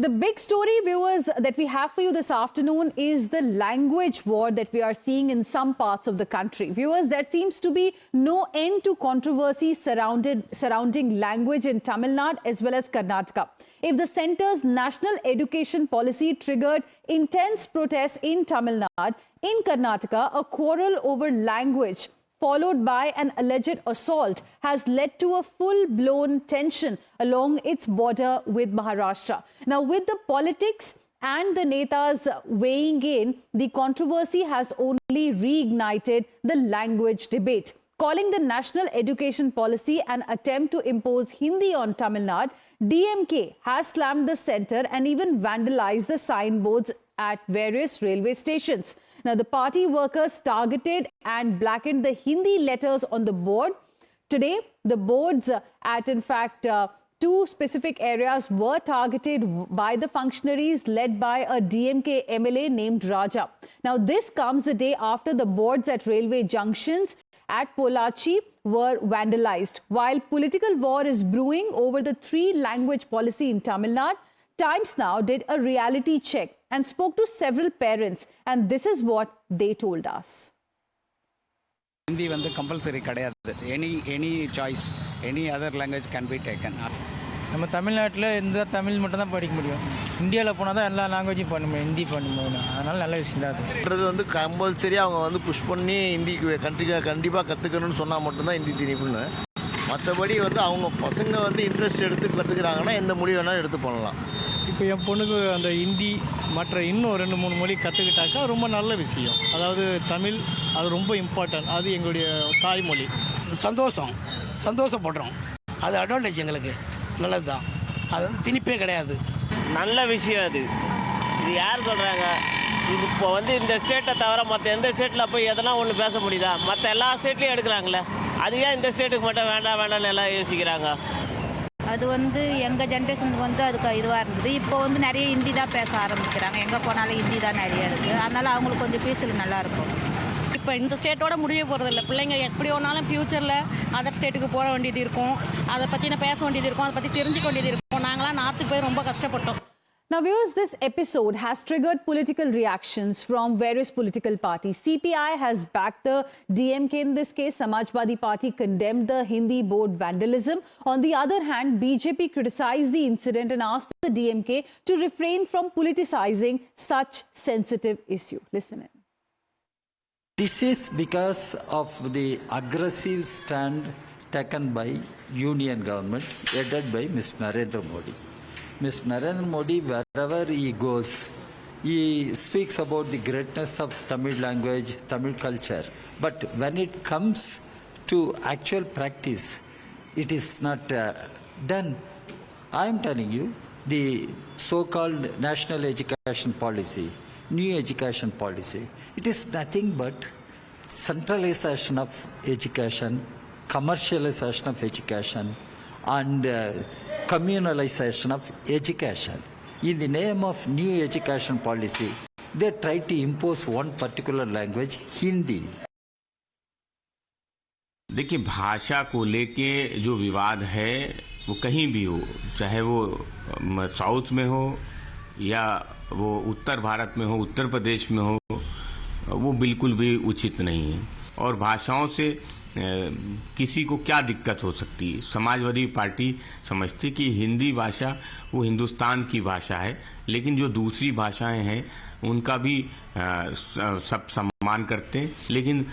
The big story, viewers, that we have for you this afternoon is the language war that we are seeing in some parts of the country. Viewers, there seems to be no end to controversy surrounding language in Tamil Nadu as well as Karnataka. If the centre's national education policy triggered intense protests in Tamil Nadu, in Karnataka, a quarrel over language followed by an alleged assault has led to a full-blown tension along its border with Maharashtra. Now, with the politics and the netas weighing in, the controversy has only reignited the language debate. Calling the national education policy an attempt to impose Hindi on Tamil Nadu, DMK has slammed the centre and even vandalized the signboards at various railway stations. Now, the party workers targeted and blackened the Hindi letters on the board. Today, the boards at, in fact, two specific areas were targeted by the functionaries led by a DMK MLA named Raja. Now, this comes a day after the boards at railway junctions at Polachi were vandalized. While political war is brewing over the three-language policy in Tamil Nadu, Times Now did a reality check and spoke to several parents, and this is what they told us. Hindi வந்து compulsory கிடையாது. Any choice, any other language can be taken. நம்ம தமிழ்நாட்டில் இந்த தமிழ் மட்டும் தான் படிக்க முடியும். இந்தியாவில் போனால் தான் எல்லா லாங்குவேஜும் பண்ண முடியும், ஹிந்தி பண்ண முடியும். அதனால் நல்ல விஷயம் தான் அது வந்து கம்பல்சரியாக அவங்க வந்து புஷ் பண்ணி ஹிந்திக்கு கண்டிப்பாக கற்றுக்கணும்னு சொன்னால் மட்டும்தான் ஹிந்தி தெரியும்னு. மற்றபடி வந்து அவங்க பசங்க வந்து இன்ட்ரெஸ்ட் எடுத்து கற்றுக்குறாங்கன்னா எந்த மொழி வேணாலும் எடுத்து பண்ணலாம். இப்போ என் பொண்ணுக்கு அந்த ஹிந்தி மற்ற இன்னும் 2-3 மொழி கற்றுக்கிட்டாக்கா ரொம்ப நல்ல விஷயம். அதாவது தமிழ் அது ரொம்ப இம்பார்ட்டன்ட், அது எங்களுடைய தாய்மொழி. சந்தோஷப்படுறோம். அது அட்வான்டேஜ் எங்களுக்கு நல்லது தான். அது வந்து திணிப்பே கிடையாது. நல்ல விஷயம் அது. இது யார் சொல்கிறாங்க? இது இப்போ வந்து இந்த ஸ்டேட்டை தவிர மற்ற எந்த ஸ்டேட்டில் போய் எதனா ஒன்று பேச முடியுதா? மற்ற எல்லா ஸ்டேட்லேயும் எடுக்கிறாங்களே, அது ஏன் இந்த ஸ்டேட்டுக்கு மட்டும் வேண்டாம்னு எல்லாம் யோசிக்கிறாங்க? அது வந்து எங்கள் ஜென்ரேஷனுக்கு வந்து அதுக்கு இதுவாக இருந்தது. இப்போ வந்து நிறைய ஹிந்தி தான் பேச ஆரம்பிக்கிறாங்க. எங்கே போனாலும் ஹிந்தி தான் நிறைய இருக்குது. அதனால் அவங்களுக்கு கொஞ்சம் பீஸில் நல்லாயிருக்கும். இப்போ இந்த ஸ்டேட்டோட முடிய போகிறதில்ல. பிள்ளைங்க எப்படி ஒன்றாலும் ஃப்யூச்சரில் அதர் ஸ்டேட்டுக்கு போக வேண்டியது இருக்கும், அதை பற்றி பேச வேண்டியது இருக்கும், அதை பற்றி தெரிஞ்சுக்க வேண்டியது இருக்கும். நாங்களாம் நார்த்துக்கு போய் ரொம்ப கஷ்டப்பட்டோம். Now, viewers, this episode has triggered political reactions from various political parties. CPI has backed the DMK in this case. Samajwadi Party condemned the Hindi board vandalism. On the other hand, BJP criticized the incident and asked the DMK to refrain from politicizing such sensitive issue. Listen in. This is because of the aggressive stand taken by Union government headed by Mr. Narendra Modi. Mr. Narendra Modi, wherever he goes, he speaks about the greatness of Tamil language, Tamil culture. But when it comes to actual practice, it is not done. I am telling you, the so-called national education policy, new education policy, it is nothing but centralization of education, commercialization of education, and communalization of education. In the name of new education policy, they try to impose one particular language, Hindi. देखिए, भाषा को लेके जो विवाद है वो कहीं भी हो, चाहे वो साउथ में हो या वो उत्तर भारत में हो, उत्तर प्रदेश में हो, वो बिल्कुल भी उचित नहीं है. और भाषाओं से किसी को क्या दिक्कत हो सकती है? समाजवादी पार्टी समझती कि हिंदी भाषा वो हिंदुस्तान की भाषा है, लेकिन जो दूसरी भाषाएं हैं उनका भी सब सम्मान करते हैं, लेकिन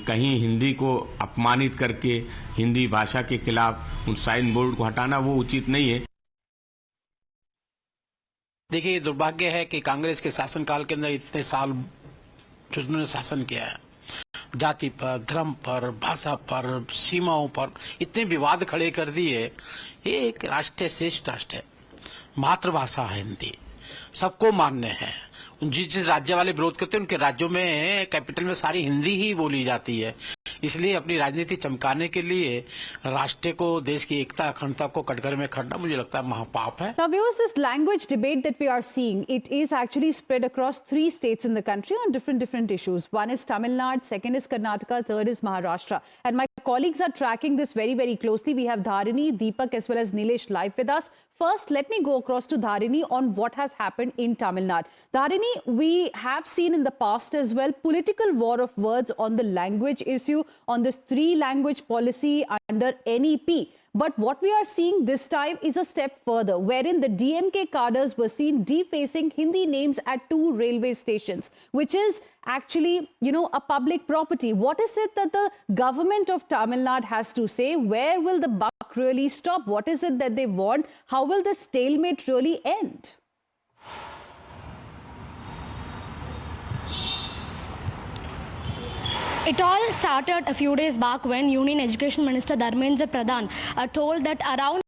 कहीं हिंदी को अपमानित करके हिंदी भाषा के खिलाफ उन साइन बोर्ड को हटाना वो उचित नहीं है. देखिए, ये दुर्भाग्य है कि कांग्रेस के शासनकाल के अंदर इतने साल जो उन्होंने शासन किया है, जाति पर, धर्म पर, भाषा पर, सीमाओं पर इतने विवाद खड़े कर दिए. ये एक राष्ट्र श्रेष्ठ राष्ट्र है, मातृभाषा है हिंदी, सबको मान्य है. जिस जिस राज्य वाले विरोध करते हैं उनके राज्यों में कैपिटल में सारी हिंदी ही बोली जाती है. इसलिए अपनी राजनीति चमकाने के लिए राष्ट्र को, देश की एकता अखंडता को कटघरे में खड़ना मुझे लगता है महापाप है. Now, viewers, this language debate that we are seeing, it is actually spread across 3 states in the country on different issues. One is Tamil Nadu, second is Karnataka, third is Maharashtra. And my colleagues are tracking this very closely. We have Dharini, Deepak as well as Nilesh live with us first, let me go across to Dharini on what has happened in Tamil Nadu. Dharini, we have seen in the past as well political war of words on the language issue, on this 3-language policy under NEP. But what we are seeing this time is a step further, wherein the DMK cadres were seen defacing Hindi names at 2 railway stations, which is actually, a public property. What is it that the government of Tamil Nadu has to say? Where will the buck really stop? What is it that they want? How will the stalemate really end? It all started a few days back when Union Education Minister Dharmendra Pradhan told that around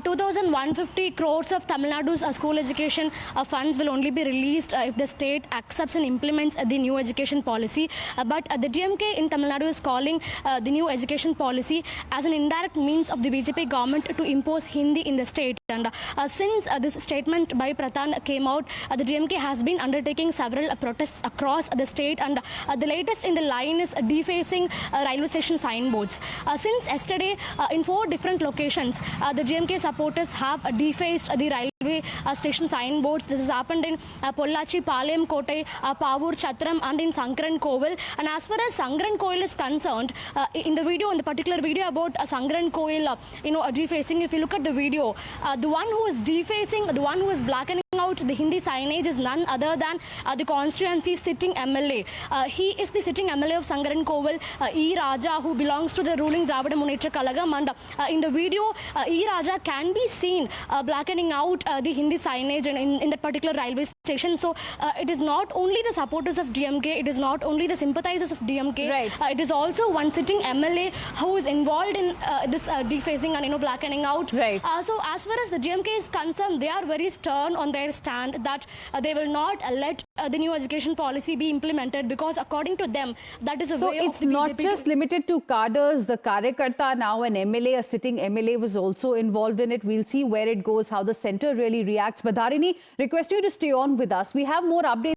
2,150 crores of Tamil Nadu's school education funds will only be released if the state accepts and implements the new education policy. But the DMK in Tamil Nadu is calling the new education policy as an indirect means of the BJP government to impose Hindi in the state. And since this statement by Pradhan came out, the DMK has been undertaking several protests across the state, and the latest in the line is defacing railway station signboards. Since yesterday, in 4 different locations, the DMK supporters have defaced the railway station signboards. This has happened in Pollachi, Palayam, Kotai, Pavur, Chatram, and in Sankaran Koil. And as far as Sankaran Koil is concerned, in the particular video about Sankaran Koil, defacing, if you look at the video, the one who is defacing, the one who is blackening out the Hindi signage is none other than the constituency sitting MLA. He is the sitting MLA of Sankaran Koil, E. Raja, who belongs to the ruling Dravida Munnetra Kalagam. And in the video, E. Raja can be seen blackening out the Hindi signage in that particular railway station. So it is not only the supporters of DMK, it is not only the sympathizers of DMK, right. It is also one sitting MLA who is involved in this defacing and blackening out. Right. So as far as the DMK is concerned, they are very stern on their stand that they will not let the new education policy be implemented, because according to them, that is a So way it's of the not BJP just limited to cadres. The Karyakarta, now an MLA, a sitting MLA, was also involved in it. We'll see where it goes, how the centre really reacts. But Dharini, request you to stay on with us. We have more updates.